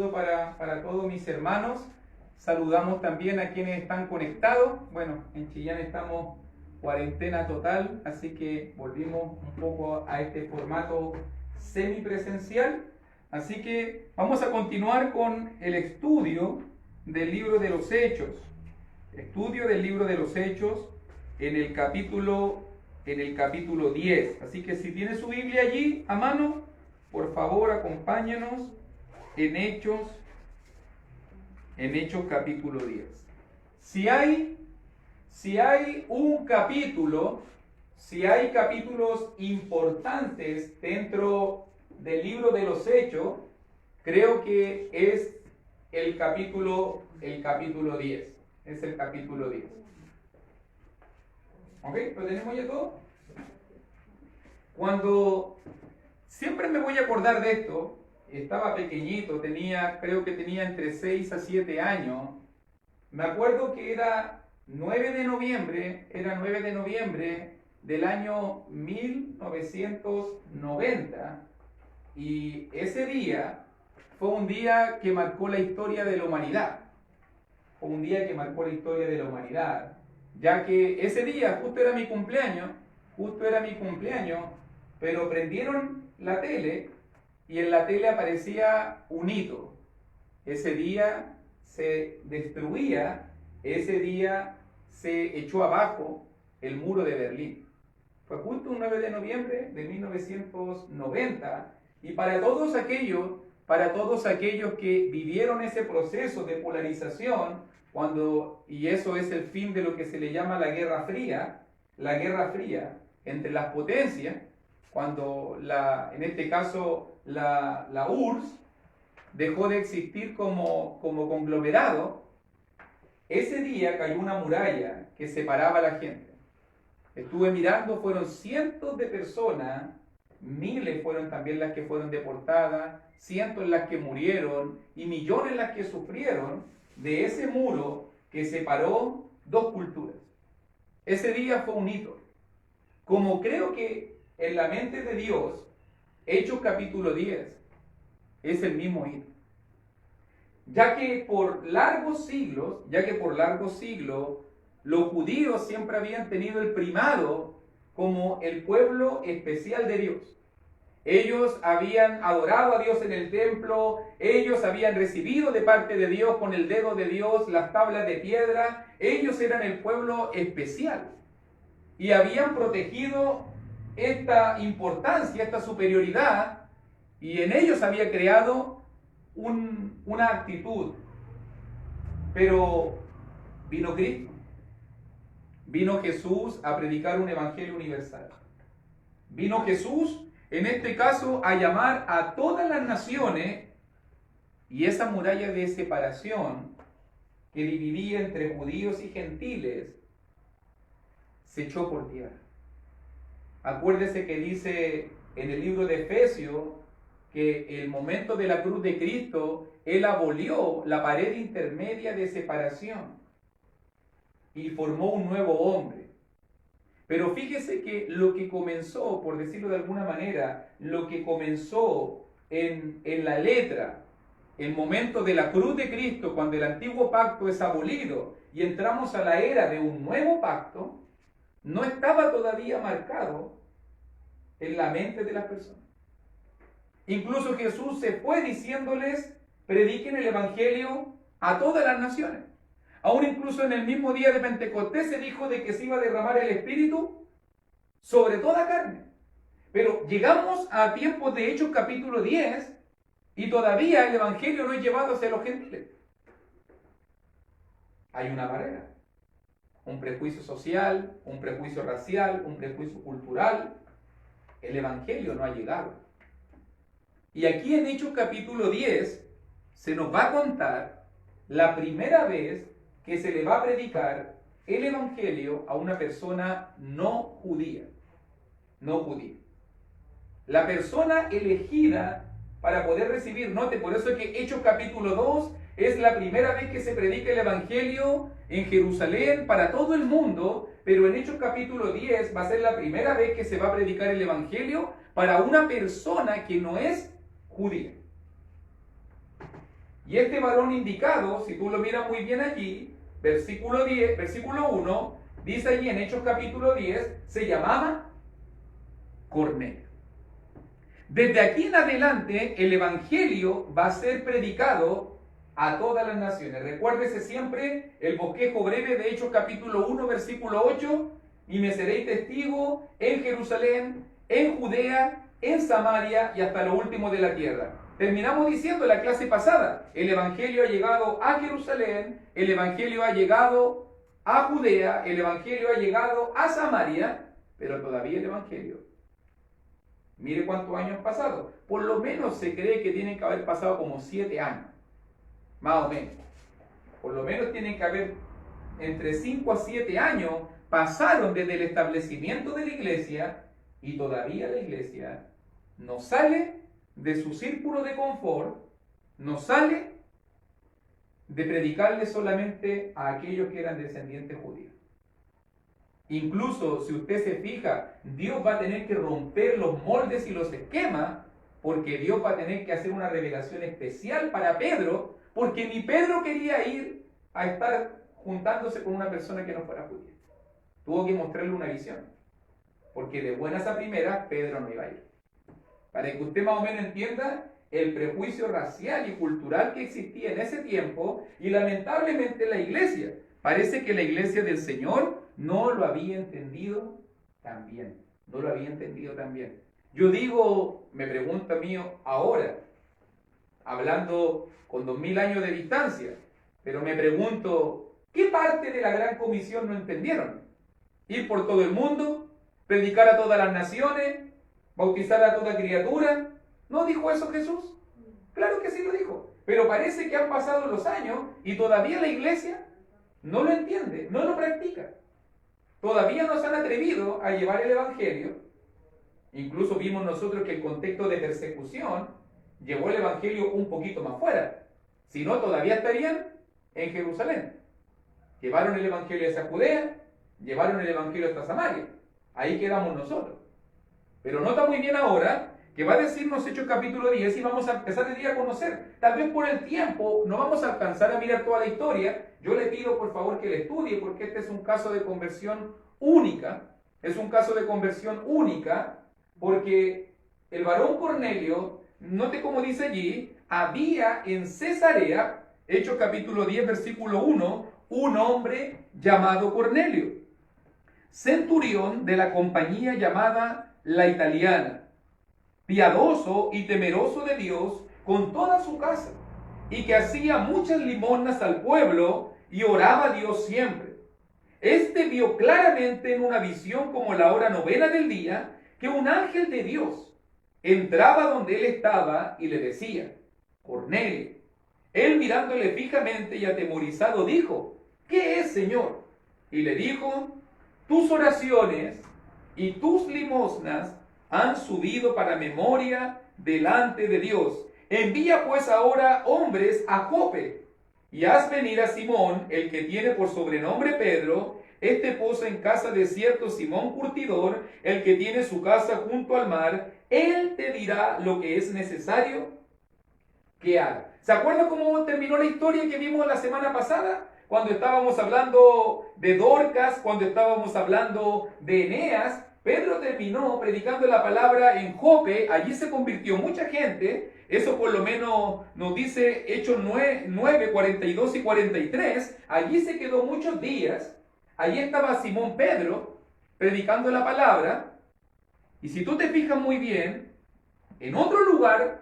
Para todos mis hermanos. Saludamos también a quienes están conectados. Bueno, en Chillán estamos cuarentena total, así que volvimos un poco a este formato semipresencial. Así que vamos a continuar con el estudio del libro de los Hechos. Estudio del libro de los Hechos en el capítulo 10. Así que si tiene su Biblia allí a mano, por favor acompáñenos en Hechos capítulo 10. Si hay capítulos importantes dentro del libro de los Hechos, creo que es el capítulo 10. Es el capítulo 10. ¿Ok? ¿Lo tenemos ya todo? Siempre me voy a acordar de esto. Estaba pequeñito, creo que tenía entre 6 a 7 años. Me acuerdo que era 9 de noviembre del año 1990, y ese día fue un día que marcó la historia de la humanidad. Ya que ese día justo era mi cumpleaños, pero prendieron la tele y en la tele aparecía un hito. Ese día se destruía, ese día se echó abajo el muro de Berlín. Fue justo un 9 de noviembre de 1990, y para todos aquellos que vivieron ese proceso de polarización, y eso es el fin de lo que se le llama la Guerra Fría entre las potencias, cuando en este caso la URSS dejó de existir como conglomerado, ese día cayó una muralla que separaba a la gente. Estuve mirando, fueron cientos de personas, miles fueron también las que fueron deportadas, cientos las que murieron y millones las que sufrieron de ese muro que separó dos culturas. Ese día fue un hito. Como creo que en la mente de Dios, Hechos capítulo 10 es el mismo hito. Ya que por largos siglos, los judíos siempre habían tenido el primado como el pueblo especial de Dios. Ellos habían adorado a Dios en el templo, ellos habían recibido de parte de Dios con el dedo de Dios las tablas de piedra, ellos eran el pueblo especial y habían protegido esta importancia, esta superioridad, y en ellos había creado una actitud. Pero vino Cristo, vino Jesús a predicar un evangelio universal. Vino Jesús, en este caso, a llamar a todas las naciones, y esa muralla de separación que dividía entre judíos y gentiles se echó por tierra. Acuérdese que dice en el libro de Efesios que el momento de la cruz de Cristo, Él abolió la pared intermedia de separación y formó un nuevo hombre. Pero fíjese que lo que comenzó, por decirlo de alguna manera, lo que comenzó en la letra, el momento de la cruz de Cristo, cuando el antiguo pacto es abolido y entramos a la era de un nuevo pacto, no estaba todavía marcado en la mente de las personas. Incluso Jesús se fue diciéndoles: prediquen el evangelio a todas las naciones. Aún incluso en el mismo día de Pentecostés se dijo de que se iba a derramar el Espíritu sobre toda carne. Pero llegamos a tiempos de Hechos capítulo 10 y todavía el evangelio no es llevado hacia los gentiles. Hay una barrera. Un prejuicio social, un prejuicio racial, un prejuicio cultural. El evangelio no ha llegado. Y aquí en Hechos capítulo 10 se nos va a contar la primera vez que se le va a predicar el evangelio a una persona no judía. La persona elegida para poder recibir, note, por eso es que Hechos capítulo 2 es la primera vez que se predica el evangelio en Jerusalén para todo el mundo, pero en Hechos capítulo 10 va a ser la primera vez que se va a predicar el evangelio para una persona que no es judía. Y este varón indicado, si tú lo miras muy bien aquí, versículo 10, versículo 1, dice allí en Hechos capítulo 10, se llamaba Cornelio. Desde aquí en adelante el evangelio va a ser predicado a todas las naciones. Recuérdese siempre el bosquejo breve de Hechos capítulo 1, versículo 8, y me seréis testigo en Jerusalén, en Judea, en Samaria y hasta lo último de la tierra. Terminamos diciendo en la clase pasada, el evangelio ha llegado a Jerusalén, el evangelio ha llegado a Judea, el evangelio ha llegado a Samaria, pero todavía el evangelio. Mire cuántos años han pasado. Por lo menos se cree que tienen que haber pasado como 7 años. Más o menos. Por lo menos tienen que haber entre 5 a 7 años pasaron desde el establecimiento de la iglesia y todavía la iglesia no sale de su círculo de confort, no sale de predicarle solamente a aquellos que eran descendientes judíos. Incluso si usted se fija, Dios va a tener que romper los moldes y los esquemas, porque Dios va a tener que hacer una revelación especial para Pedro, porque ni Pedro quería ir a estar juntándose con una persona que no fuera judía. Tuvo que mostrarle una visión, porque de buenas a primeras Pedro no iba a ir. Para que usted más o menos entienda el prejuicio racial y cultural que existía en ese tiempo, y lamentablemente la iglesia, parece que la iglesia del Señor no lo había entendido tan bien. No lo había entendido tan bien. Yo digo, me pregunto a mí ahora, hablando con 2000 años de distancia, pero me pregunto, ¿qué parte de la gran comisión no entendieron? Ir por todo el mundo, predicar a todas las naciones, bautizar a toda criatura. ¿No dijo eso Jesús? Claro que sí lo dijo. Pero parece que han pasado los años y todavía la iglesia no lo entiende, no lo practica. Todavía no se han atrevido a llevar el evangelio. Incluso vimos nosotros que el contexto de persecución llevó el evangelio un poquito más fuera. Si no, todavía estarían en Jerusalén. Llevaron el evangelio hacia Judea, llevaron el evangelio hasta Samaria. Ahí quedamos nosotros. Pero nota muy bien ahora que va a decirnos Hechos capítulo 10 y vamos a empezar el día a conocer. Tal vez por el tiempo no vamos a alcanzar a mirar toda la historia. Yo le pido por favor que le estudie, porque este es un caso de conversión única. Es un caso de conversión única porque el varón Cornelio, note cómo dice allí, había en Cesarea, Hechos capítulo 10 versículo 1, un hombre llamado Cornelio, centurión de la compañía llamada La Italiana, piadoso y temeroso de Dios con toda su casa, y que hacía muchas limosnas al pueblo y oraba a Dios siempre. Este vio claramente en una visión como la hora novena del día que un ángel de Dios entraba donde él estaba y le decía, Cornelio. Él mirándole fijamente y atemorizado dijo, ¿qué es, Señor? Y le dijo, tus oraciones y tus limosnas han subido para memoria delante de Dios. Envía pues ahora hombres a Jope y haz venir a Simón, el que tiene por sobrenombre Pedro. Este posa en casa de cierto Simón Curtidor, el que tiene su casa junto al mar. Él te dirá lo que es necesario que haga. ¿Se acuerdan cómo terminó la historia que vimos la semana pasada? Cuando estábamos hablando de Dorcas, cuando estábamos hablando de Eneas, Pedro terminó predicando la palabra en Jope. Allí se convirtió mucha gente. Eso por lo menos nos dice Hechos 9, 42 y 43. Allí se quedó muchos días. Allí estaba Simón Pedro predicando la palabra. Y si tú te fijas muy bien, en otro lugar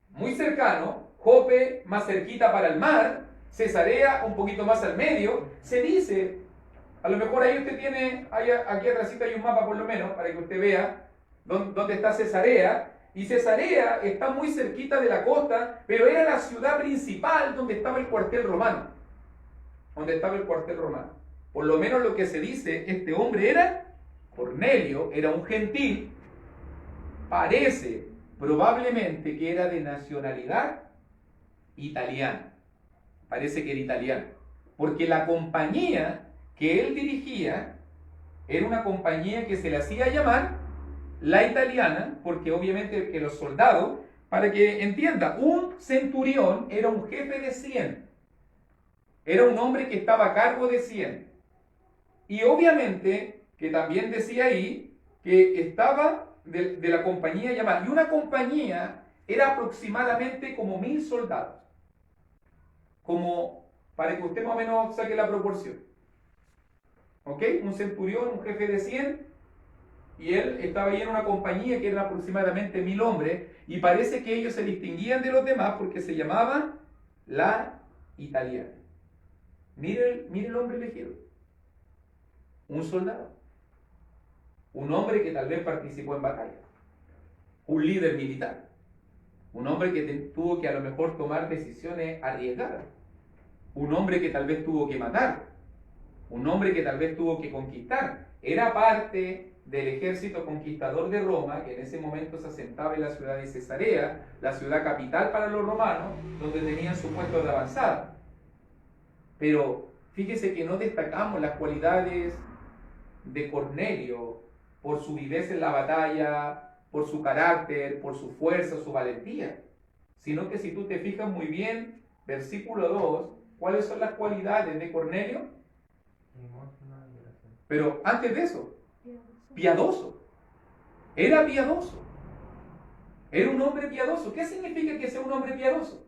muy cercano, Jope más cerquita para el mar, Cesarea un poquito más al medio, se dice, a lo mejor ahí usted tiene, aquí atrás hay un mapa por lo menos, para que usted vea dónde está Cesarea, y Cesarea está muy cerquita de la costa, pero era la ciudad principal donde estaba el cuartel romano, Por lo menos lo que se dice, este hombre era Cornelio, era un gentil, parece probablemente que era de nacionalidad italiana. Parece que era italiano. Porque la compañía que él dirigía era una compañía que se le hacía llamar La Italiana, porque obviamente que los soldados para que entienda, un centurión era un jefe de 100. Era un hombre que estaba a cargo de 100. Y obviamente, que también decía ahí, que estaba de la compañía llamada. Y una compañía era aproximadamente como 1000 soldados. Como para que usted más o menos saque la proporción. ¿Ok? Un centurión, un jefe de 100, y él estaba ahí en una compañía que eran aproximadamente 1000 hombres, y parece que ellos se distinguían de los demás porque se llamaban la italiana. Mire el hombre elegido. Un soldado. Un hombre que tal vez participó en batalla. Un líder militar. Un hombre que tuvo que a lo mejor tomar decisiones arriesgadas. Un hombre que tal vez tuvo que matar. Un hombre que tal vez tuvo que conquistar. Era parte del ejército conquistador de Roma, que en ese momento se asentaba en la ciudad de Cesarea, la ciudad capital para los romanos, donde tenían su puesto de avanzada. Pero fíjese que no destacamos las cualidades de Cornelio por su viveza en la batalla, por su carácter, por su fuerza, su valentía, sino que si tú te fijas muy bien, versículo 2, ¿cuáles son las cualidades de Cornelio? Pero antes de eso, piadoso. Era piadoso. Era un hombre piadoso. ¿Qué significa que sea un hombre piadoso?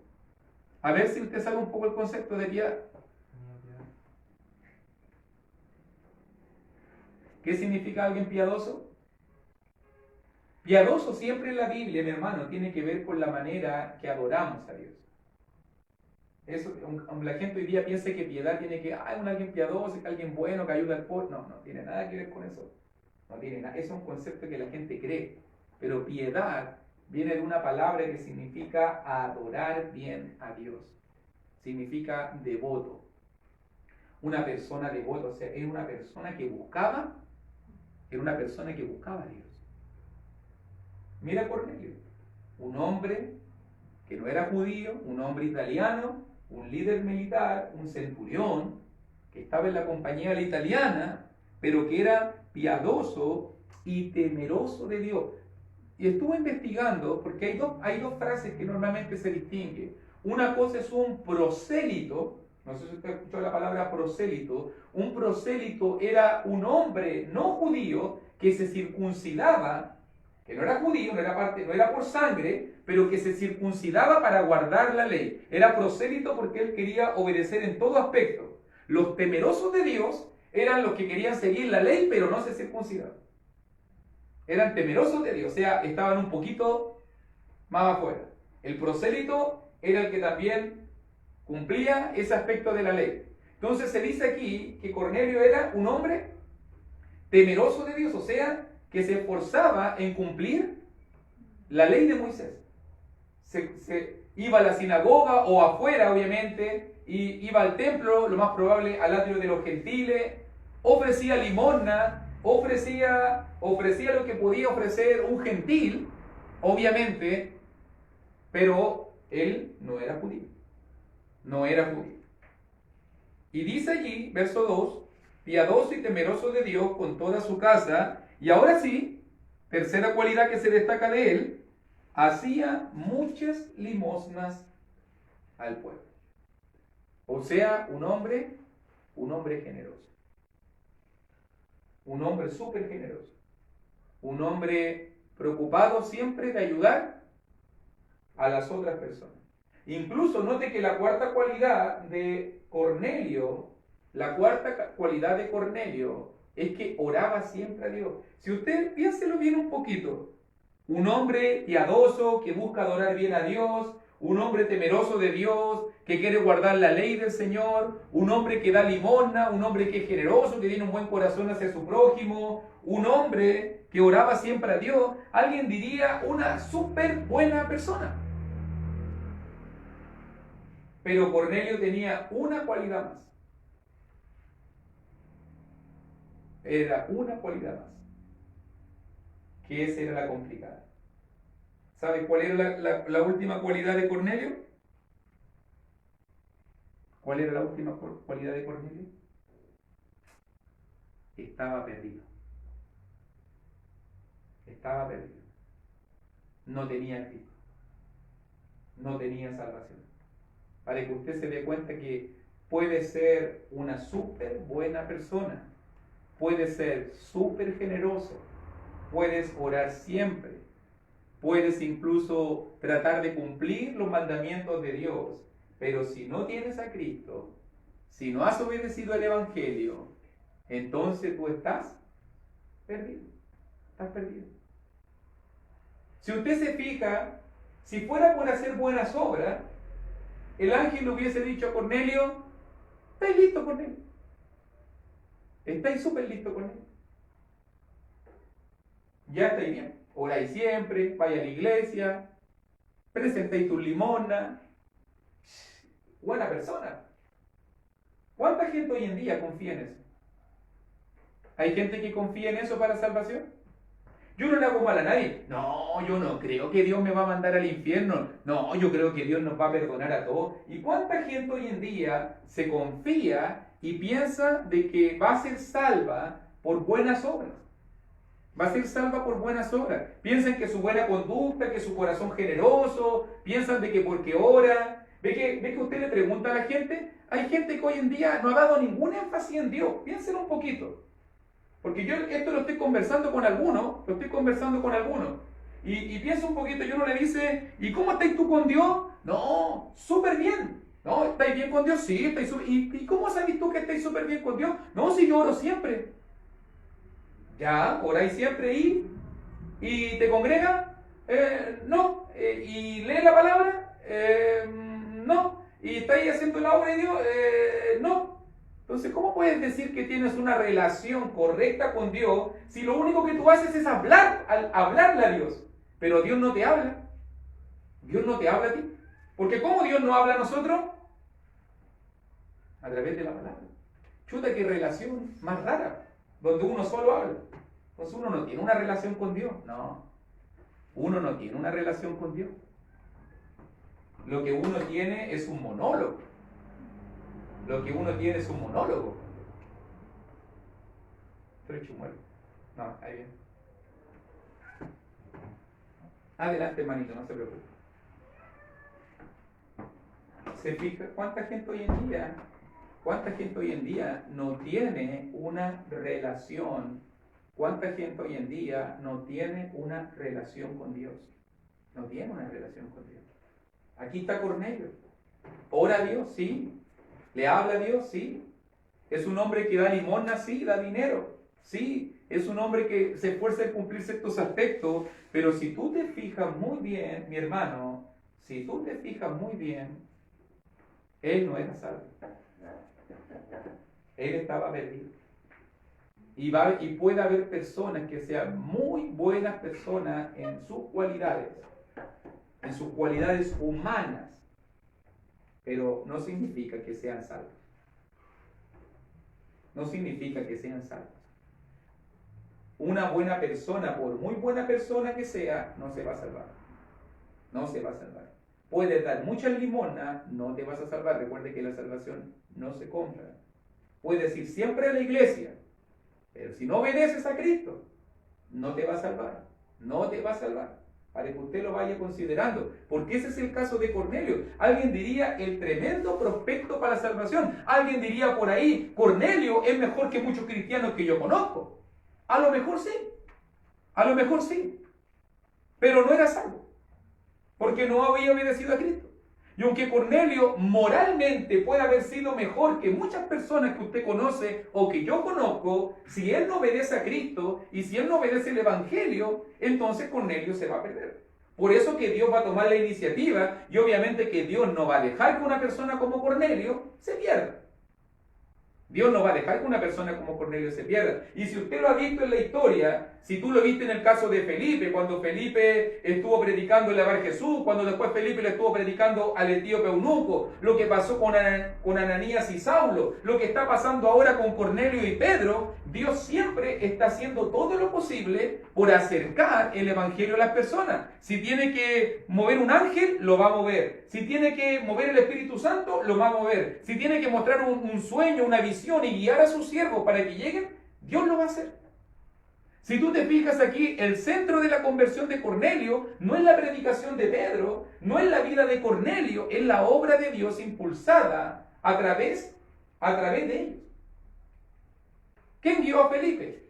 A ver si usted sabe un poco el concepto de piedad. ¿Qué significa alguien piadoso? Piadoso siempre en la Biblia, mi hermano, tiene que ver con la manera que adoramos a Dios. Eso, la gente hoy día piensa que piedad tiene que, un alguien piadoso, que alguien bueno, que ayuda al pobre. No, no tiene nada que ver con eso. No tiene nada. Es un concepto que la gente cree. Pero piedad viene de una palabra que significa adorar bien a Dios. Significa devoto. Una persona devota, o sea, era una persona que buscaba a Dios. Mira Cornelio, un hombre que no era judío, un hombre italiano, un líder militar, un centurión, que estaba en la compañía de la italiana, pero que era piadoso y temeroso de Dios. Y estuve investigando, porque hay dos frases que normalmente se distinguen. Una cosa es un prosélito, no sé si usted escuchó la palabra prosélito. Un prosélito era un hombre no judío que se circuncidaba, que no era judío, no era por sangre, pero que se circuncidaba para guardar la ley. Era prosélito porque él quería obedecer en todo aspecto. Los temerosos de Dios eran los que querían seguir la ley, pero no se circuncidaban. Eran temerosos de Dios, o sea, estaban un poquito más afuera. El prosélito era el que también cumplía ese aspecto de la ley. Entonces se dice aquí que Cornelio era un hombre temeroso de Dios, o sea, que se esforzaba en cumplir la ley de Moisés. Se iba a la sinagoga o afuera, obviamente, y iba al templo, lo más probable al atrio de los gentiles, ofrecía limosna, ofrecía lo que podía ofrecer un gentil, obviamente, pero él no era judío. No era judío. Y dice allí, verso 2, piadoso y temeroso de Dios con toda su casa. Y ahora sí, tercera cualidad que se destaca de él, hacía muchas limosnas al pueblo. O sea, un hombre generoso. Un hombre súper generoso. Un hombre preocupado siempre de ayudar a las otras personas. Incluso note que la cuarta cualidad de Cornelio es que oraba siempre a Dios. Si usted piénselo bien un poquito, un hombre piadoso que busca adorar bien a Dios, un hombre temeroso de Dios, que quiere guardar la ley del Señor, un hombre que da limosna, un hombre que es generoso, que tiene un buen corazón hacia su prójimo, un hombre que oraba siempre a Dios, alguien diría una súper buena persona. Pero Cornelio tenía una cualidad más. Era una cualidad más. Que esa era la complicada. ¿Sabe cuál era la última cualidad de Cornelio? ¿Cuál era la última cualidad de Cornelio? Estaba perdido. Estaba perdido. No tenía Cristo. no tenía salvación. Para que usted se dé cuenta que puede ser una súper buena persona, puede ser súper generoso, puedes orar siempre, puedes incluso tratar de cumplir los mandamientos de Dios, pero si no tienes a Cristo, si no has obedecido al Evangelio, entonces tú estás perdido. Estás perdido. Si usted se fija, si fuera por hacer buenas obras, el ángel le hubiese dicho a Cornelio: ¿estáis listo, Cornelio? ¿Estáis súper listo, Cornelio? Ya estáis bien. Oráis siempre, vais a la iglesia, presentáis tu limosna. Buena persona. ¿Cuánta gente hoy en día confía en eso? ¿Hay gente que confía en eso para salvación? Yo no le hago mal a nadie. No, yo no creo que Dios me va a mandar al infierno. No, yo creo que Dios nos va a perdonar a todos. ¿Y cuánta gente hoy en día se confía y piensa de que va a ser salva por buenas obras? Va a ser salva por buenas obras. Piensan que su buena conducta, que su corazón generoso, piensan de que porque ora. ¿Ve que usted le pregunta a la gente? Hay gente que hoy en día no ha dado ningún énfasis en Dios. Piensen un poquito. Porque yo esto lo estoy conversando con algunos, y piensa un poquito, y uno le dice: ¿y cómo estás tú con Dios? No, súper bien. ¿No? ¿Estáis bien con Dios? Sí, estáis súper. ¿Y cómo sabes tú que estáis súper bien con Dios? No, si yo oro siempre. Ya, oráis siempre y te congrega, no. ¿Y lees la palabra? No. ¿Y estáis haciendo la obra de Dios? No. Entonces, ¿cómo puedes decir que tienes una relación correcta con Dios si lo único que tú haces es hablarle a Dios? Pero Dios no te habla. Dios no te habla a ti. Porque ¿cómo Dios no habla a nosotros? A través de la palabra. Chuta, qué relación más rara, donde uno solo habla. Entonces uno no tiene una relación con Dios. No. Uno no tiene una relación con Dios. Lo que uno tiene es un monólogo. Lo que uno tiene es un monólogo. Estoy chumuelo. No, ahí viene. Adelante, hermanito, no se preocupe. ¿Se fija cuánta gente hoy en día? ¿Cuánta gente hoy en día no tiene una relación? ¿Cuánta gente hoy en día no tiene una relación con Dios? No tiene una relación con Dios. Aquí está Cornelio. ¿Ora a Dios? Sí. ¿Le habla a Dios? Sí. ¿Es un hombre que da limosna? Sí. ¿Da dinero? Sí. Es un hombre que se esfuerza en cumplir ciertos aspectos, pero si tú te fijas muy bien, mi hermano, si tú te fijas muy bien, él no era salvo. Él estaba perdido. Y puede haber personas que sean muy buenas personas en sus cualidades humanas, pero no significa que sean salvos. No significa que sean salvos. Una buena persona, por muy buena persona que sea, no se va a salvar. No se va a salvar. Puedes dar muchas limonas, no te vas a salvar. Recuerde que la salvación no se compra. Puedes ir siempre a la iglesia, pero si no obedeces a Cristo, no te va a salvar. No te va a salvar. Para que usted lo vaya considerando. Porque ese es el caso de Cornelio. Alguien diría el tremendo prospecto para la salvación. Alguien diría por ahí: Cornelio es mejor que muchos cristianos que yo conozco. A lo mejor sí. A lo mejor sí. Pero no era salvo. Porque no había obedecido a Cristo. Y aunque Cornelio moralmente puede haber sido mejor que muchas personas que usted conoce o que yo conozco, si él no obedece a Cristo y si él no obedece el Evangelio, entonces Cornelio se va a perder. Por eso que Dios va a tomar la iniciativa y obviamente que Dios no va a dejar que una persona como Cornelio se pierda. Dios no va a dejar que una persona como Cornelio se pierda. Y si usted lo ha visto en la historia, si tú lo viste en el caso de Felipe, cuando Felipe estuvo predicando el Bar Jesús, cuando después Felipe le estuvo predicando al etíope eunuco, lo que pasó con Ananías y Saulo, lo que está pasando ahora con Cornelio y Pedro, Dios siempre está haciendo todo lo posible por acercar el Evangelio a las personas. Si tiene que mover un ángel, lo va a mover. Si tiene que mover el Espíritu Santo, lo va a mover. Si tiene que mostrar un sueño, una visión y guiar a sus siervos para que lleguen, Dios lo va a hacer. Si tú te fijas aquí, el centro de la conversión de Cornelio no es la predicación de Pedro, no es la vida de Cornelio, es la obra de Dios impulsada a través de ellos. ¿Quién guió a Felipe?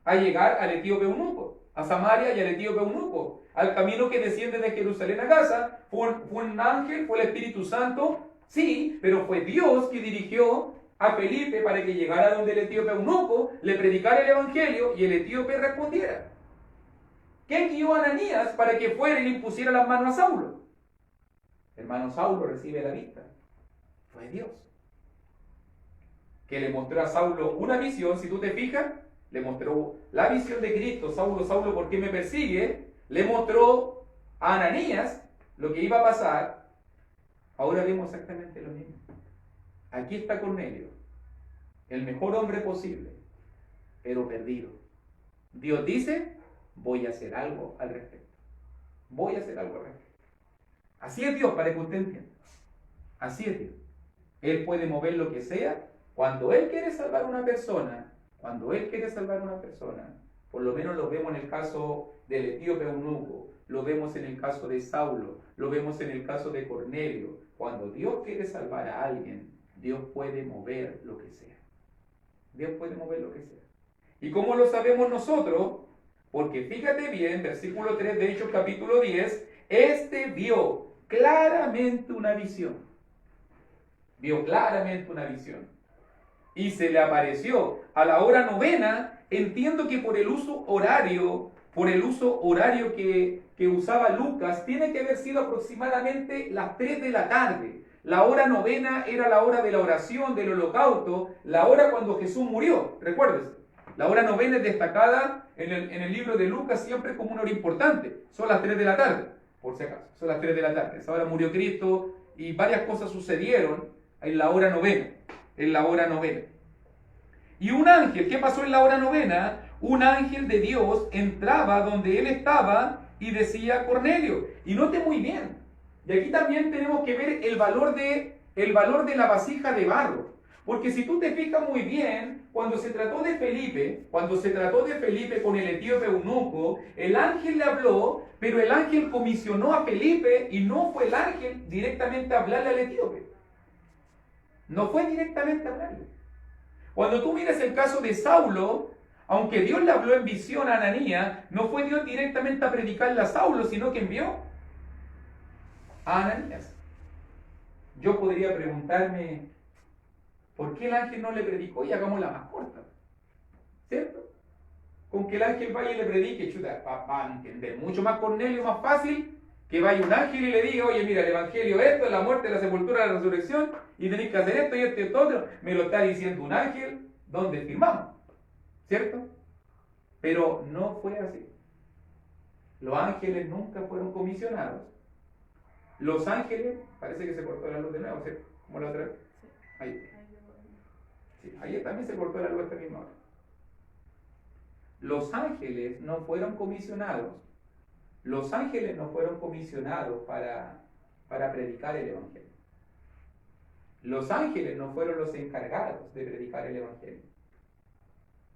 A llegar al etíope eunuco, a Samaria y al etíope eunuco, al camino que desciende de Jerusalén a Gaza. Fue un ángel, fue el Espíritu Santo, sí, pero fue Dios que dirigió a Felipe para que llegara donde el etíope eunuco, le predicara el evangelio y el etíope respondiera. ¿Quién guió a Ananías para que fuera y le impusiera las manos a Saulo? Hermano, Saulo recibe la vista. Fue Dios que le mostró a Saulo una visión. Si tú te fijas, le mostró la visión de Cristo. Saulo, Saulo, ¿por qué me persigue? Le mostró a Ananías lo que iba a pasar. Ahora vemos exactamente lo mismo. Aquí está Cornelio, el mejor hombre posible, pero perdido. Dios dice, voy a hacer algo al respecto. Voy a hacer algo al respecto. Así es Dios, para que usted entienda. Así es Dios. Él puede mover lo que sea. Cuando Él quiere salvar a una persona, por lo menos lo vemos en el caso del etíope eunuco, lo vemos en el caso de Saulo, lo vemos en el caso de Cornelio. Cuando Dios quiere salvar a alguien, Dios puede mover lo que sea. Dios puede mover lo que sea. ¿Y cómo lo sabemos nosotros? Porque fíjate bien, versículo 3 de Hechos capítulo 10, vio claramente una visión. Vio claramente una visión. Y se le apareció a la hora novena. Entiendo que por el uso horario que usaba Lucas, tiene que haber sido aproximadamente las 3 de la tarde. La hora novena era la hora de la oración, del holocausto, la hora cuando Jesús murió. Recuérdese, la hora novena es destacada en el libro de Lucas siempre como una hora importante. Son las 3 de la tarde, por si acaso. Son las 3 de la tarde. Esa hora murió Cristo y varias cosas sucedieron en la hora novena. Y un ángel, ¿qué pasó en la hora novena? Un ángel de Dios entraba donde él estaba y decía Cornelio. Y note muy bien, y aquí también tenemos que ver el valor de la vasija de barro. Porque si tú te fijas muy bien, cuando se trató de Felipe con el etíope eunuco, el ángel le habló, pero el ángel comisionó a Felipe y no fue el ángel directamente a hablarle al etíope. No fue directamente a hablarle. Cuando tú miras el caso de Saulo, aunque Dios le habló en visión a Ananías, no fue Dios directamente a predicarle a Saulo, sino que envió a Ananías. Yo podría preguntarme, ¿por qué el ángel no le predicó? Y hagámosla más corta, ¿cierto? Con que el ángel vaya y le predique, chuta, va a entender mucho más Cornelio, más fácil, que vaya un ángel y le diga, oye, mira, el evangelio esto, es la muerte, la sepultura, la resurrección, y tenéis que hacer esto y esto y esto otro. Me lo está diciendo un ángel, ¿dónde firmamos? ¿Cierto? Pero no fue así. Los ángeles nunca fueron comisionados. Los ángeles, parece que se cortó la luz de nuevo, ¿cierto? Como la otra vez. Ahí. Sí, ahí también se cortó la luz esta misma hora. Los ángeles no fueron comisionados. Los ángeles no fueron comisionados para predicar el evangelio. Los ángeles no fueron los encargados de predicar el evangelio.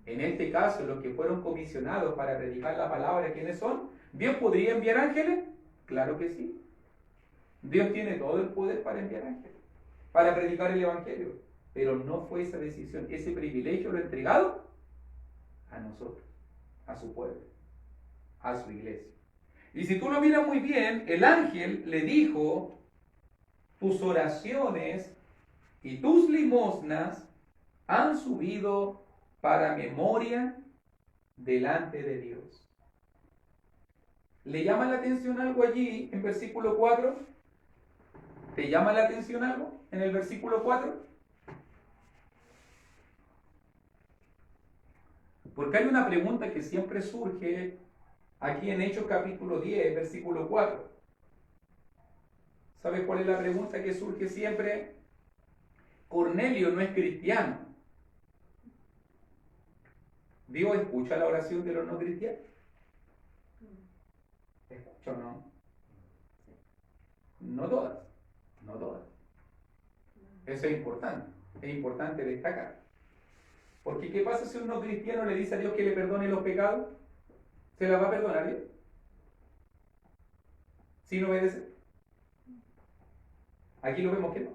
En este caso, los que fueron comisionados para predicar la palabra, ¿quiénes son? ¿Dios podría enviar ángeles? Claro que sí. Dios tiene todo el poder para enviar ángeles, para predicar el evangelio. Pero no fue esa decisión. Ese privilegio lo ha entregado a nosotros, a su pueblo, a su iglesia. Y si tú lo miras muy bien, el ángel le dijo, tus oraciones y tus limosnas han subido para memoria delante de Dios. ¿Le llama la atención algo allí en versículo 4? ¿Te llama la atención algo en el versículo 4? Porque hay una pregunta que siempre surge aquí en Hechos capítulo 10, versículo 4. ¿Sabes cuál es la pregunta que surge siempre? Cornelio no es cristiano. ¿Dios escucha la oración de los no cristianos? ¿Escucha o no? No todas. No todas. Eso es importante destacar. Porque ¿qué pasa si un no cristiano le dice a Dios que le perdone los pecados? ¿Se las va a perdonar Dios? ¿Sin obedecer? Aquí lo vemos que no.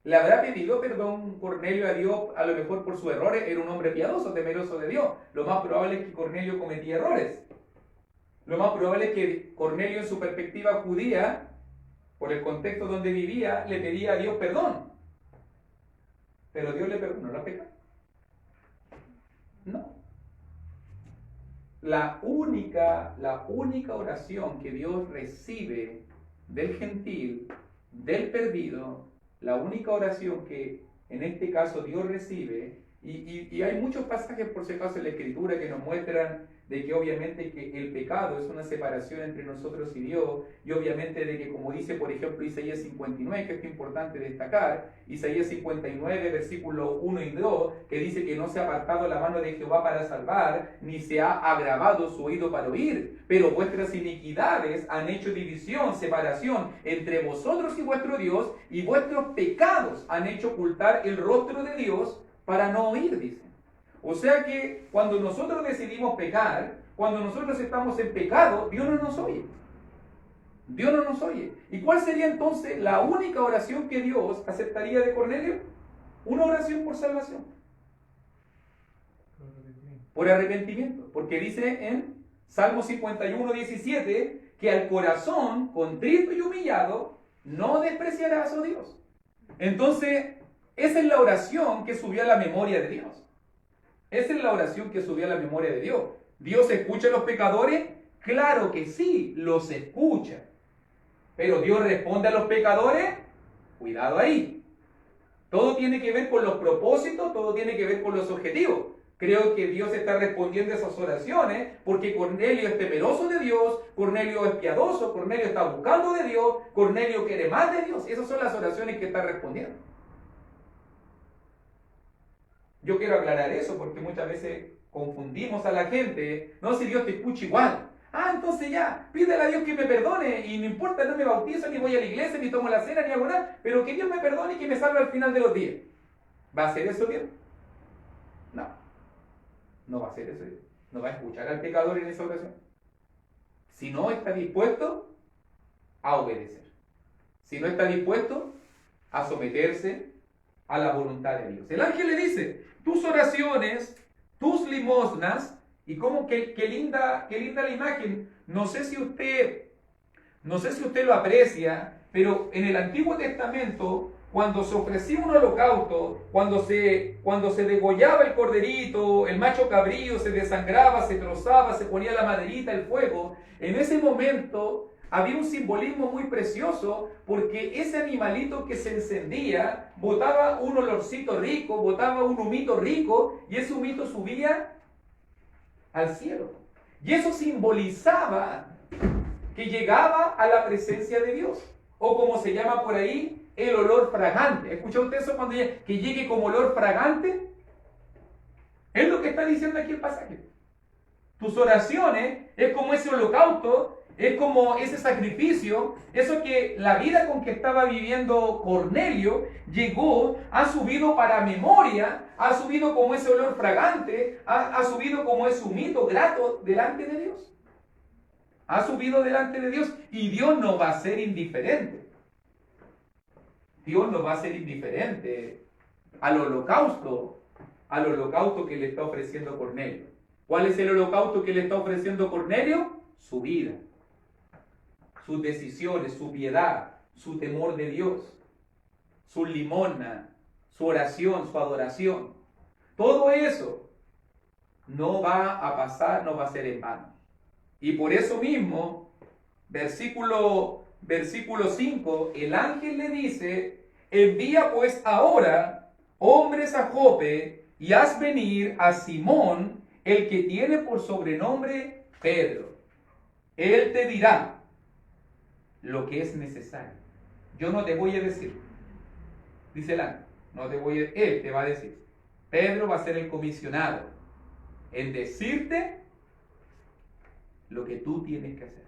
Le habrá pedido perdón Cornelio a Dios, a lo mejor por sus errores. Era un hombre piadoso, temeroso de Dios. Lo más probable es que Cornelio cometía errores. Lo más probable es que Cornelio, en su perspectiva judía, por el contexto donde vivía, le pedía a Dios perdón. Pero Dios le perdonó los pecados. No. La única oración que Dios recibe del gentil, del perdido, la única oración que en este caso Dios recibe, y hay muchos pasajes por si acaso en la Escritura que nos muestran de que obviamente que el pecado es una separación entre nosotros y Dios, y obviamente de que, como dice por ejemplo Isaías 59, que es importante destacar, Isaías 59 versículos 1 y 2, que dice que no se ha apartado la mano de Jehová para salvar, ni se ha agravado su oído para oír, pero vuestras iniquidades han hecho división, separación entre vosotros y vuestro Dios, y vuestros pecados han hecho ocultar el rostro de Dios para no oír, dice. O sea que cuando nosotros decidimos pecar, cuando nosotros estamos en pecado, Dios no nos oye. Dios no nos oye. ¿Y cuál sería entonces la única oración que Dios aceptaría de Cornelio? Una oración por salvación. Por arrepentimiento. Porque dice en Salmo 51, 17, que al corazón contrito y humillado no despreciarás, oh Dios. Entonces, esa es la oración que subió a la memoria de Dios. Esa es la oración que subió a la memoria de Dios. ¿Dios escucha a los pecadores? Claro que sí, los escucha. Pero ¿Dios responde a los pecadores? Cuidado ahí. Todo tiene que ver con los propósitos, todo tiene que ver con los objetivos. Creo que Dios está respondiendo a esas oraciones porque Cornelio es temeroso de Dios, Cornelio es piadoso, Cornelio está buscando de Dios, Cornelio quiere más de Dios. Esas son las oraciones que está respondiendo. Yo quiero aclarar eso porque muchas veces confundimos a la gente. No, si Dios te escucha igual. Ah, entonces ya, pídele a Dios que me perdone y no importa, no me bautizo, ni voy a la iglesia, ni tomo la cena, ni hago nada, pero que Dios me perdone y que me salve al final de los días. ¿Va a hacer eso Dios? No, no va a hacer eso Dios. No va a escuchar al pecador en esa oración. Si no está dispuesto a obedecer. Si no está dispuesto a someterse a la voluntad de Dios. El ángel le dice, tus oraciones, tus limosnas, y como qué linda la imagen. No sé si usted lo aprecia, pero en el Antiguo Testamento, cuando se ofrecía un holocausto, cuando se degollaba el corderito, el macho cabrío, se desangraba, se trozaba, se ponía la maderita, el fuego, en ese momento había un simbolismo muy precioso porque ese animalito que se encendía botaba un olorcito rico, botaba un humito rico y ese humito subía al cielo. Y eso simbolizaba que llegaba a la presencia de Dios. O como se llama por ahí, el olor fragante. ¿Escuchó usted eso cuando dice que llegue como olor fragante? Es lo que está diciendo aquí el pasaje. Tus oraciones es como ese holocausto, es como ese sacrificio, eso que la vida con que estaba viviendo Cornelio llegó, ha subido para memoria, ha subido como ese olor fragante, ha subido como ese humito grato delante de Dios. Ha subido delante de Dios y Dios no va a ser indiferente. Dios no va a ser indiferente al holocausto que le está ofreciendo Cornelio. ¿Cuál es el holocausto que le está ofreciendo Cornelio? Su vida, sus decisiones, su piedad, su temor de Dios, su limosna, su oración, su adoración. Todo eso no va a pasar, no va a ser en vano. Y por eso mismo, versículo 5, el ángel le dice, envía pues ahora hombres a Jope y haz venir a Simón, el que tiene por sobrenombre Pedro. Él te dirá lo que es necesario. Yo no te voy a decir, dice el ángel, él te va a decir. Pedro va a ser el comisionado en decirte lo que tú tienes que hacer.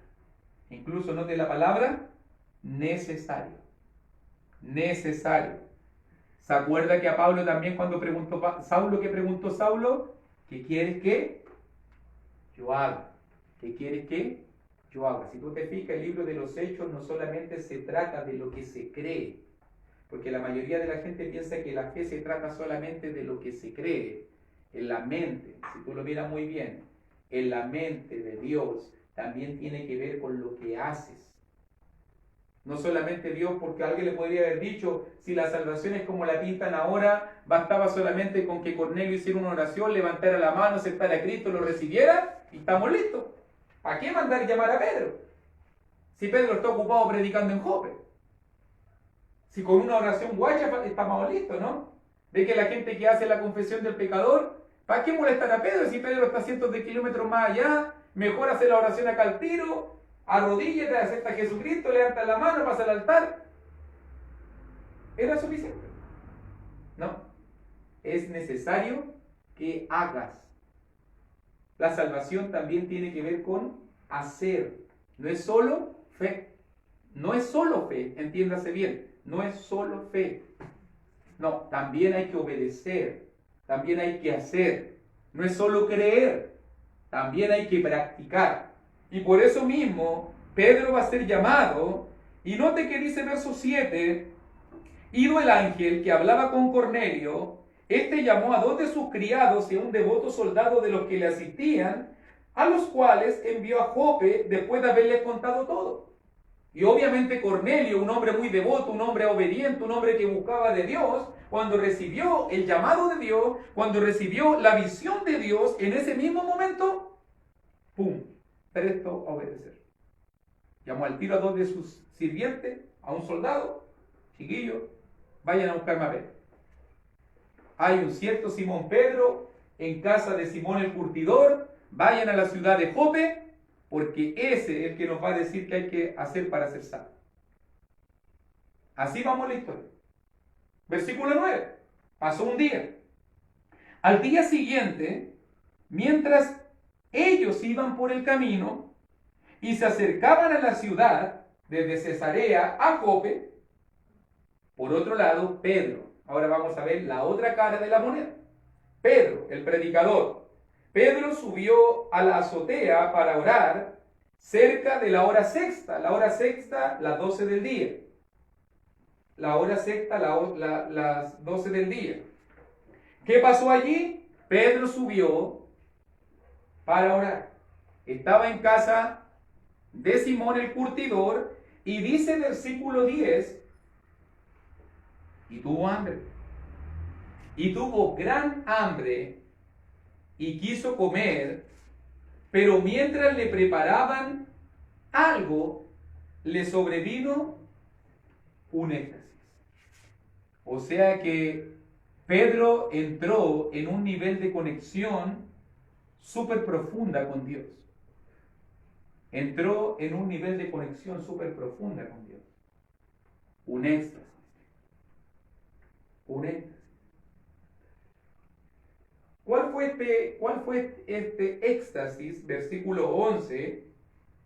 Incluso note la palabra necesario. Necesario. ¿Se acuerda que a Pablo también cuando preguntó Saulo, ¿qué preguntó Saulo? ¿Qué quieres que yo haga? ¿Qué quieres que yo haga? Si tú te fijas, el libro de los Hechos no solamente se trata de lo que se cree, porque la mayoría de la gente piensa que la fe se trata solamente de lo que se cree. En la mente, si tú lo miras muy bien, en la mente de Dios también tiene que ver con lo que haces. No solamente Dios, porque alguien le podría haber dicho, si la salvación es como la pintan ahora, bastaba solamente con que Cornelio hiciera una oración, levantara la mano, aceptara a Cristo, lo recibiera y estamos listos. ¿A qué mandar llamar a Pedro? Si Pedro está ocupado predicando en Jope. Si con una oración guacha estamos listos, ¿no? Ve que la gente que hace la confesión del pecador, ¿para qué molestar a Pedro si Pedro está cientos de kilómetros más allá? Mejor hacer la oración acá al tiro, arrodíllate, acepta a Jesucristo, levanta la mano, pasa al altar. ¿Era suficiente? No. Es necesario que hagas. La salvación también tiene que ver con hacer. No es solo fe. No es solo fe, entiéndase bien. No es solo fe. No, también hay que obedecer. También hay que hacer. No es solo creer. También hay que practicar. Y por eso mismo, Pedro va a ser llamado. Y note que dice verso 7. Ido el ángel que hablaba con Cornelio, este llamó a 2 de sus criados y a un devoto soldado de los que le asistían, a los cuales envió a Jope después de haberles contado todo. Y obviamente Cornelio, un hombre muy devoto, un hombre obediente, un hombre que buscaba de Dios, cuando recibió el llamado de Dios, cuando recibió la visión de Dios, en ese mismo momento, ¡pum!, presto a obedecer. Llamó al tiro a 2 de sus sirvientes, a un soldado, chiquillo, vayan a buscarme a Pedro. Hay un cierto Simón Pedro en casa de Simón el curtidor, vayan a la ciudad de Jope, porque ese es el que nos va a decir qué hay que hacer para ser salvo. Así vamos a la historia. Versículo 9. Pasó un día. Al día siguiente, mientras ellos iban por el camino y se acercaban a la ciudad desde Cesarea a Jope, por otro lado, Pedro. Ahora vamos a ver la otra cara de la moneda. Pedro, el predicador. Pedro subió a la azotea para orar cerca de la hora sexta. La hora sexta, las 12 del día. La hora sexta, las 12 del día. ¿Qué pasó allí? Pedro subió para orar. Estaba en casa de Simón el curtidor y dice versículo 10, y tuvo hambre. Y tuvo gran hambre y quiso comer, pero mientras le preparaban algo, le sobrevino un éxtasis. O sea que Pedro entró en un nivel de conexión súper profunda con Dios. Entró en un nivel de conexión súper profunda con Dios. Un éxtasis. Un éxtasis. ¿Cuál fue este éxtasis? Versículo 11.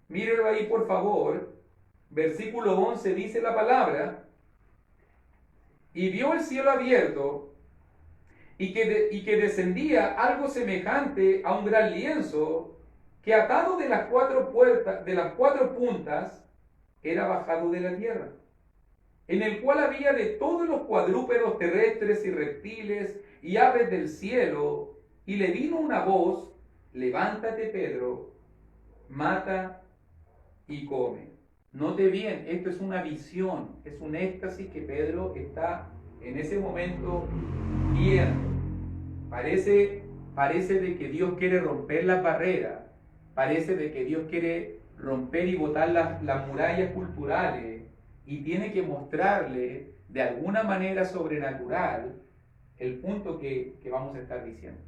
Mírenlo ahí, por favor. Versículo 11 dice la palabra: y vio el cielo abierto y que descendía algo semejante a un gran lienzo que atado de las 4 puntas era bajado de la tierra, en el cual había de todos los cuadrúpedos terrestres y reptiles y aves del cielo, y le vino una voz: levántate, Pedro, mata y come. Note bien, esto es una visión, es un éxtasis que Pedro está en ese momento viendo. Parece de que Dios quiere romper las barreras, parece de que Dios quiere romper y botar las murallas culturales, y tiene que mostrarle de alguna manera sobrenatural el punto que vamos a estar diciendo.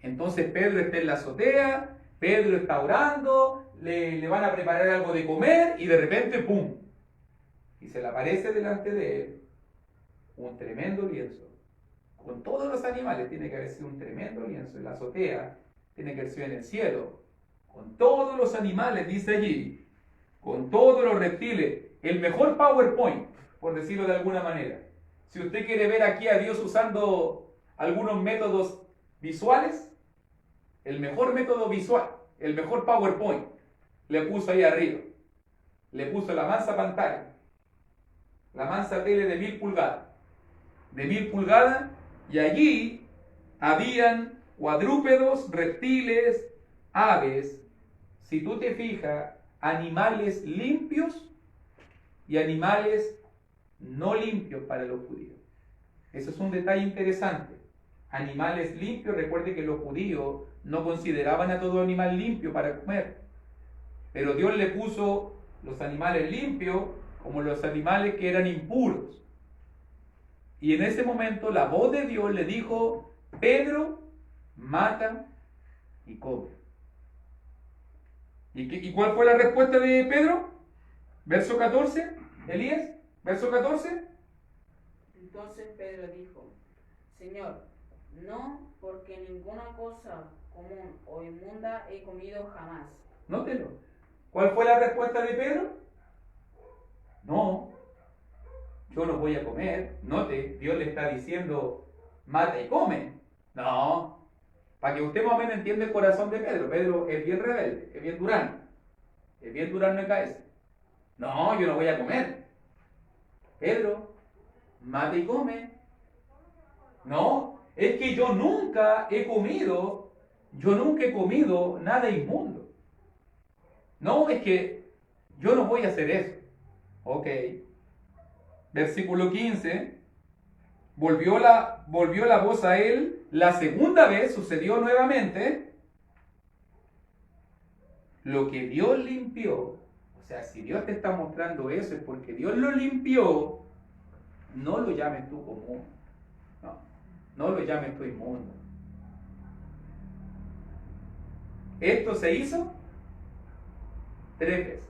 Entonces Pedro está en la azotea, Pedro está orando, le van a preparar algo de comer y de repente ¡pum! Y se le aparece delante de él un tremendo lienzo. Con todos los animales tiene que haber sido un tremendo lienzo. En la azotea tiene que haber sido en el cielo. Con todos los animales, dice allí, con todos los reptiles. El mejor PowerPoint, por decirlo de alguna manera. Si usted quiere ver aquí a Dios usando algunos métodos visuales, el mejor método visual, el mejor PowerPoint, le puso ahí arriba. Le puso la mansa pantalla, la mansa tele de 1000 pulgadas. De 1000 pulgadas, y allí habían cuadrúpedos, reptiles, aves. Si tú te fijas, animales limpios y animales no limpios para los judíos. Eso es un detalle interesante. Animales limpios, recuerde que los judíos no consideraban a todo animal limpio para comer. Pero Dios le puso los animales limpios como los animales que eran impuros. Y en ese momento la voz de Dios le dijo: Pedro, mata y come. ¿Y cuál fue la respuesta de Pedro? Verso 14, Elías, verso 14. Entonces Pedro dijo: Señor, no, porque ninguna cosa común o inmunda he comido jamás. Nótelo. ¿Cuál fue la respuesta de Pedro? No, yo no voy a comer. Note, Dios le está diciendo: mata y come. No, para que usted más o menos entienda el corazón de Pedro. Pedro es bien rebelde, es bien durano. Es bien durano en cabeza. No, yo no voy a comer. Pedro, mata y come. No, es que yo nunca he comido nada inmundo. No, es que yo no voy a hacer eso. Ok. Versículo 15. Volvió la voz a él. La segunda vez sucedió nuevamente. Lo que Dios limpió. O sea, si Dios te está mostrando eso es porque Dios lo limpió. No lo llames tú común. No lo llames tú inmundo. Esto se hizo 3 veces.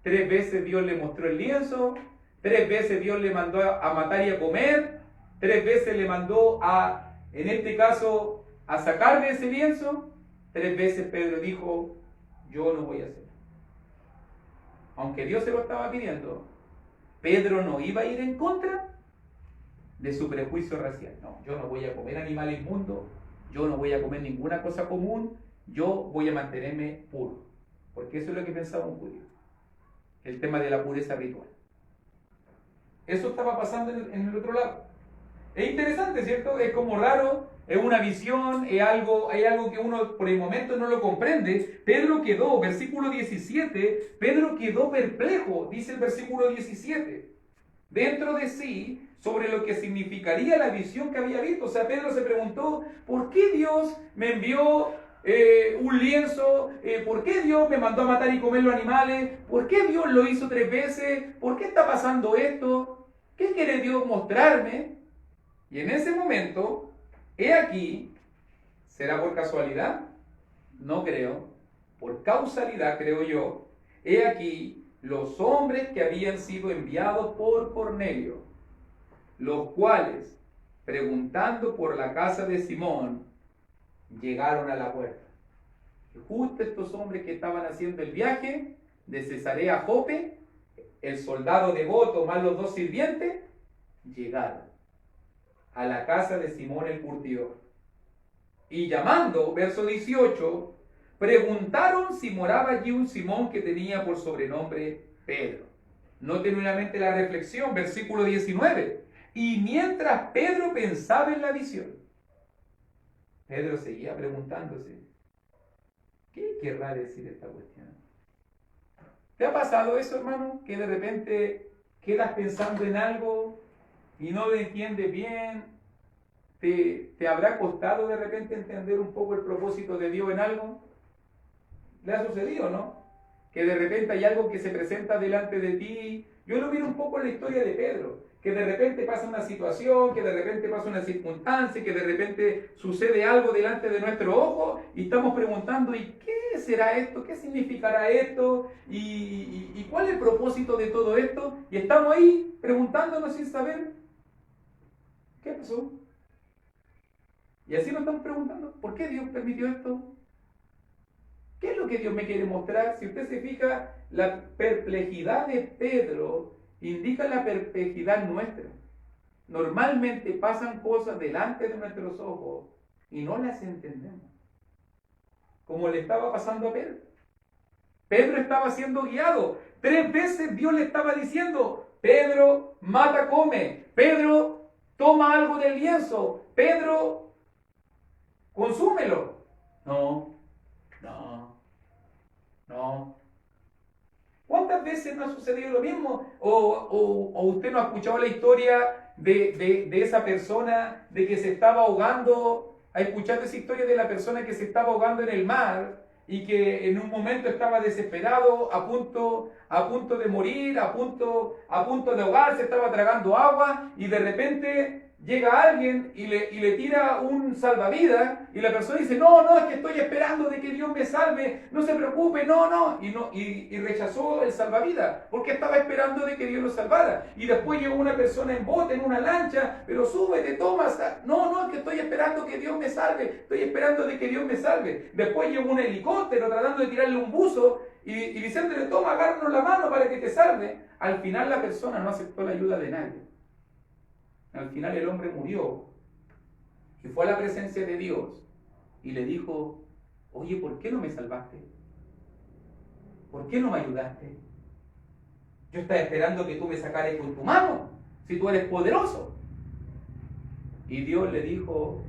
3 veces Dios le mostró el lienzo. 3 veces Dios le mandó a matar y a comer. 3 veces le mandó en este caso, a sacar de ese lienzo. 3 veces Pedro dijo: yo no voy a hacer. Aunque Dios se lo estaba pidiendo, Pedro no iba a ir en contra de su prejuicio racial. No, yo no voy a comer animal inmundo, yo no voy a comer ninguna cosa común, yo voy a mantenerme puro. Porque eso es lo que pensaba un judío. El tema de la pureza ritual. Eso estaba pasando en el otro lado. Es interesante, ¿cierto? Es como raro, es una visión, es algo que uno por el momento no lo comprende. Pedro quedó, versículo 17, Pedro quedó perplejo, dice el versículo 17, dentro de sí, sobre lo que significaría la visión que había visto. O sea, Pedro se preguntó: ¿por qué Dios me envió un lienzo? ¿Por qué Dios me mandó a matar y comer los animales? ¿Por qué Dios lo hizo 3 veces? ¿Por qué está pasando esto? ¿Qué quiere Dios mostrarme? Y en ese momento, he aquí, ¿será por casualidad? No creo. Por causalidad, creo yo. He aquí los hombres que habían sido enviados por Cornelio, los cuales, preguntando por la casa de Simón, llegaron a la puerta. Y justo estos hombres que estaban haciendo el viaje de Cesarea a Jope, el soldado devoto más los 2 sirvientes, llegaron a la casa de Simón el curtidor. Y llamando, verso 18, preguntaron si moraba allí un Simón que tenía por sobrenombre Pedro. Noten nuevamente la reflexión, versículo 19. Y mientras Pedro pensaba en la visión, Pedro seguía preguntándose: ¿qué querrá decir esta cuestión? ¿Te ha pasado eso, hermano? Que de repente quedas pensando en algo y no lo entiendes bien. ¿Te habrá costado de repente entender un poco el propósito de Dios en algo? ¿Le ha sucedido, no? Que de repente hay algo que se presenta delante de ti. Yo lo miro un poco en la historia de Pedro, que de repente pasa una situación, que de repente pasa una circunstancia, que de repente sucede algo delante de nuestro ojo y estamos preguntando: ¿y qué será esto? ¿Qué significará esto? ¿Y cuál es el propósito de todo esto? Y estamos ahí preguntándonos sin saber qué pasó. Y así nos estamos preguntando: ¿por qué Dios permitió esto? ¿Qué es lo que Dios me quiere mostrar? Si usted se fija, la perplejidad de Pedro indica la perplejidad nuestra. normalmente pasan cosas delante de nuestros ojos y no las entendemos. Como le estaba pasando a Pedro. Pedro estaba siendo guiado. 3 veces Dios le estaba diciendo: Pedro, mata, come. Pedro, toma algo del lienzo. Pedro, consúmelo. No. ¿Cuántas veces no ha sucedido lo mismo? ¿O usted no ha escuchado la historia de esa persona de que se estaba ahogando? ¿Ha escuchado esa historia de la persona que se estaba ahogando en el mar y que en un momento estaba desesperado, a punto de morir, a punto de ahogarse, estaba tragando agua y de repente llega alguien y le tira un salvavidas y la persona dice: no, es que estoy esperando de que Dios me salve, no se preocupe, no, y rechazó el salvavidas porque estaba esperando de que Dios lo salvara. Y después llegó una persona en bote, en una lancha: pero súbete, toma, no, es que estoy esperando que Dios me salve, estoy esperando de que Dios me salve. Después llegó un helicóptero tratando de tirarle un buzo y diciéndole: toma, agárranos la mano para que te salve. Al final la persona no aceptó la ayuda de nadie. Al final el hombre murió y fue a la presencia de Dios y le dijo: oye, ¿por qué no me salvaste? ¿Por qué no me ayudaste? Yo estaba esperando que tú me sacaras con tu mano, si tú eres poderoso. Y Dios le dijo: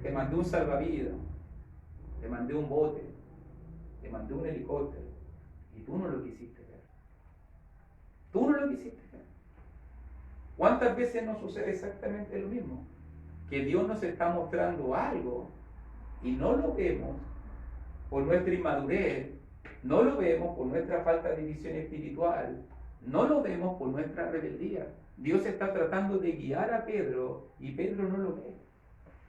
te mandé un salvavidas, te mandé un bote, te mandé un helicóptero y tú no lo quisiste ver. Tú no lo quisiste ver. ¿Cuántas veces nos sucede exactamente lo mismo? Que Dios nos está mostrando algo y no lo vemos por nuestra inmadurez, no lo vemos por nuestra falta de visión espiritual, no lo vemos por nuestra rebeldía. Dios está tratando de guiar a Pedro y Pedro no lo ve.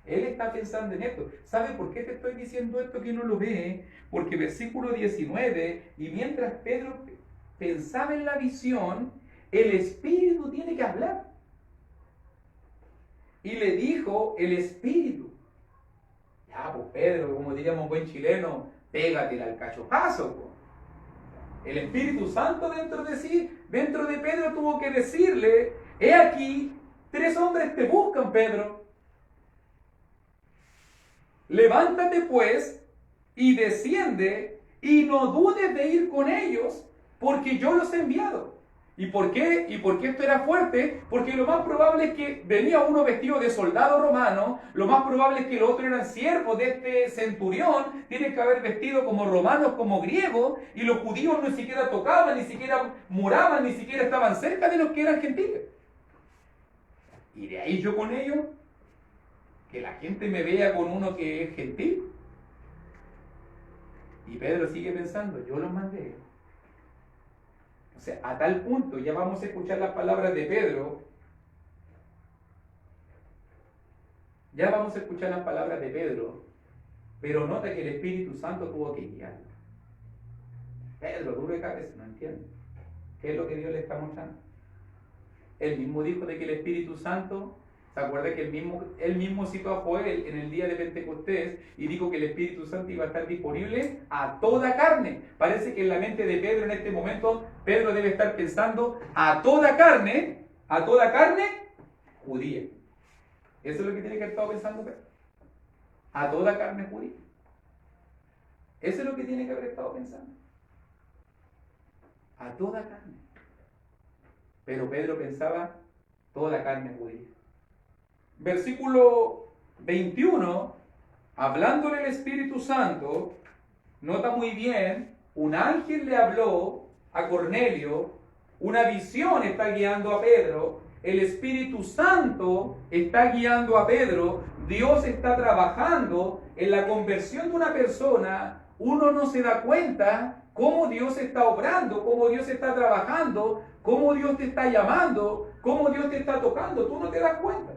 Él está pensando en esto. ¿Sabe por qué te estoy diciendo esto que no lo ve? Porque versículo 19, y mientras Pedro pensaba en la visión, el Espíritu tiene que hablar. Y le dijo el Espíritu: ya, pues Pedro, como diríamos buen chileno, pégatela al cachopazo. Pues. El Espíritu Santo dentro de sí, dentro de Pedro, tuvo que decirle: he aquí, 3 hombres te buscan, Pedro. Levántate pues y desciende y no dudes de ir con ellos, porque yo los he enviado. ¿Y por qué? ¿Y por qué esto era fuerte? Porque lo más probable es que venía uno vestido de soldado romano, lo más probable es que los otros eran siervos de este centurión, tienen que haber vestido como romanos, como griegos, y los judíos ni siquiera tocaban, ni siquiera moraban, ni siquiera estaban cerca de los que eran gentiles. Y de ahí yo con ellos, que la gente me vea con uno que es gentil. Y Pedro sigue pensando: yo los mandé. O sea, a tal punto, ya vamos a escuchar las palabras de Pedro. Pero nota que el Espíritu Santo tuvo que guiarlo. Pedro, duro de cabeza, no entiende. ¿Qué es lo que Dios le está mostrando? Él mismo dijo de que el Espíritu Santo, ¿se acuerda que él mismo citó a Joel en el día de Pentecostés y dijo que el Espíritu Santo iba a estar disponible a toda carne? Parece que en la mente de Pedro en este momento, Pedro debe estar pensando a toda carne judía. Eso es lo que tiene que haber estado pensando Pedro. A toda carne judía. Eso es lo que tiene que haber estado pensando. A toda carne. Pero Pedro pensaba: toda la carne judía. Versículo 21, hablándole el Espíritu Santo, nota muy bien, un ángel le habló a Cornelio, una visión está guiando a Pedro, el Espíritu Santo está guiando a Pedro, Dios está trabajando en la conversión de una persona. Uno no se da cuenta cómo Dios está obrando, cómo Dios está trabajando, cómo Dios te está llamando, cómo Dios te está tocando. Tú no te das cuenta.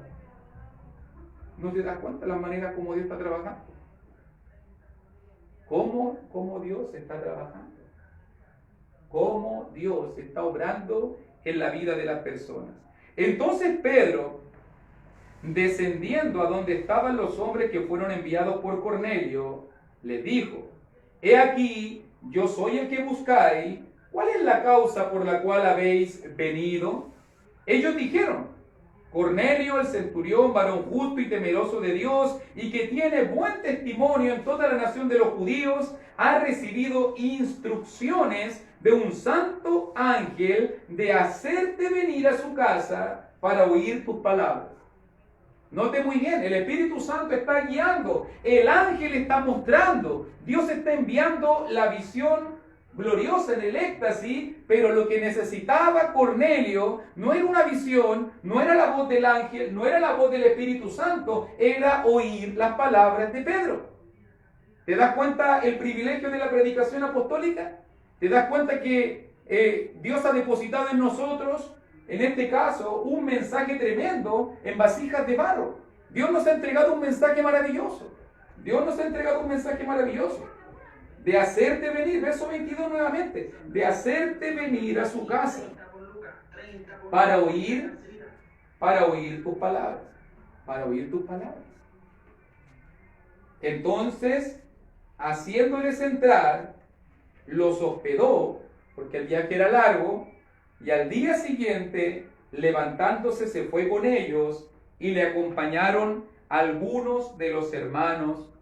¿No te das cuenta de la manera como Dios está trabajando? ¿Cómo Dios está trabajando? ¿Cómo Dios está obrando en la vida de las personas? Entonces Pedro, descendiendo a donde estaban los hombres que fueron enviados por Cornelio, les dijo: he aquí, yo soy el que buscáis. ¿Cuál es la causa por la cual habéis venido? Ellos dijeron: Cornelio, el centurión, varón justo y temeroso de Dios, y que tiene buen testimonio en toda la nación de los judíos, ha recibido instrucciones de un santo ángel de hacerte venir a su casa para oír tus palabras. Note muy bien, el Espíritu Santo está guiando, el ángel está mostrando, Dios está enviando la visión gloriosa en el éxtasis, pero lo que necesitaba Cornelio no era una visión, no era la voz del ángel, no era la voz del Espíritu Santo, era oír las palabras de Pedro. ¿Te das cuenta el privilegio de la predicación apostólica? ¿Te das cuenta que Dios ha depositado en nosotros, en este caso, un mensaje tremendo en vasijas de barro? Dios nos ha entregado un mensaje maravilloso. Dios nos ha entregado un mensaje maravilloso. De hacerte venir, verso 22 nuevamente, de hacerte venir a su casa para oír tus palabras, para oír tus palabras. Entonces, haciéndoles entrar, los hospedó, porque el viaje era largo, y al día siguiente, levantándose, se fue con ellos, y le acompañaron algunos de los hermanos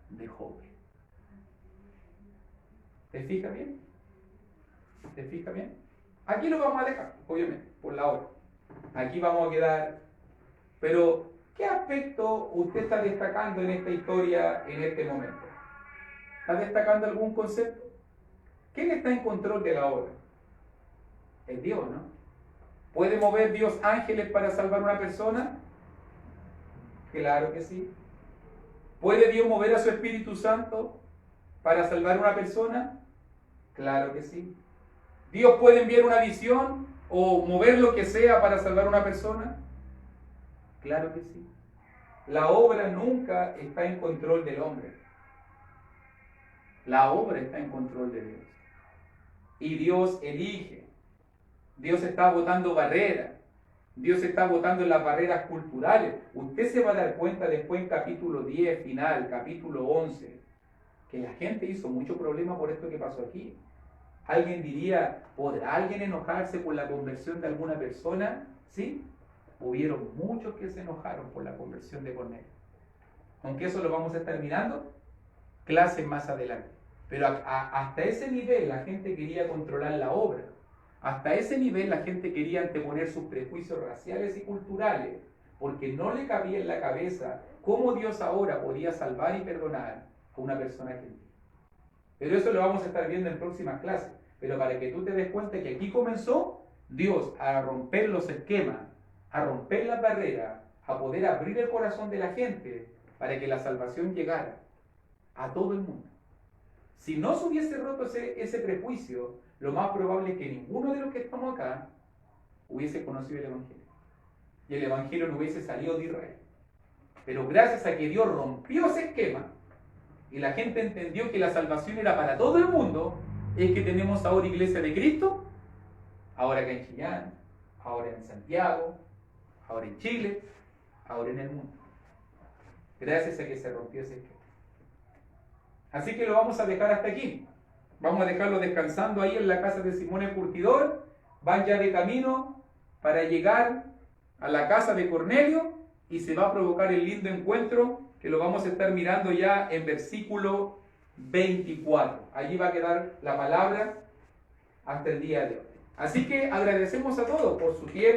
de Jope. ¿Te fijas bien? ¿Te fijas bien? Aquí lo vamos a dejar, obviamente, por la hora. Aquí vamos a quedar. Pero, ¿qué aspecto usted está destacando en esta historia en este momento? ¿Está destacando algún concepto? ¿Quién está en control de la obra? Es Dios, ¿no? ¿Puede mover Dios ángeles para salvar a una persona? Claro que sí. ¿Puede Dios mover a su Espíritu Santo para salvar a una persona? Claro que sí. ¿Dios puede enviar una visión o mover lo que sea para salvar a una persona? Claro que sí. La obra nunca está en control del hombre. La obra está en control de Dios. Y Dios elige. Dios está botando barreras. Dios está botando en las barreras culturales. Usted se va a dar cuenta después en capítulo 10, final, capítulo 11, que la gente hizo mucho problema por esto que pasó aquí. Alguien diría, ¿podrá alguien enojarse por la conversión de alguna persona? Sí, hubieron muchos que se enojaron por la conversión de Cornelio. Aunque eso lo vamos a estar mirando, clases más adelante. Pero hasta ese nivel la gente quería controlar la obra. Hasta ese nivel la gente quería anteponer sus prejuicios raciales y culturales, porque no le cabía en la cabeza cómo Dios ahora podía salvar y perdonar a una persona gentil. Pero eso lo vamos a estar viendo en próximas clases. Pero para que tú te des cuenta que aquí comenzó Dios a romper los esquemas, a romper las barreras, a poder abrir el corazón de la gente para que la salvación llegara a todo el mundo. Si no se hubiese roto ese prejuicio, lo más probable es que ninguno de los que estamos acá hubiese conocido el Evangelio. Y el Evangelio no hubiese salido de Israel. Pero gracias a que Dios rompió ese esquema y la gente entendió que la salvación era para todo el mundo, es que tenemos ahora Iglesia de Cristo, ahora acá en Chillán, ahora en Santiago, ahora en Chile, ahora en el mundo. Gracias a que se rompió ese esquema. Así que lo vamos a dejar hasta aquí. Vamos a dejarlo descansando ahí en la casa de Simón el Curtidor. Van ya de camino para llegar a la casa de Cornelio y se va a provocar el lindo encuentro que lo vamos a estar mirando ya en versículo 24. Allí va a quedar la palabra hasta el día de hoy. Así que agradecemos a todos por su tiempo.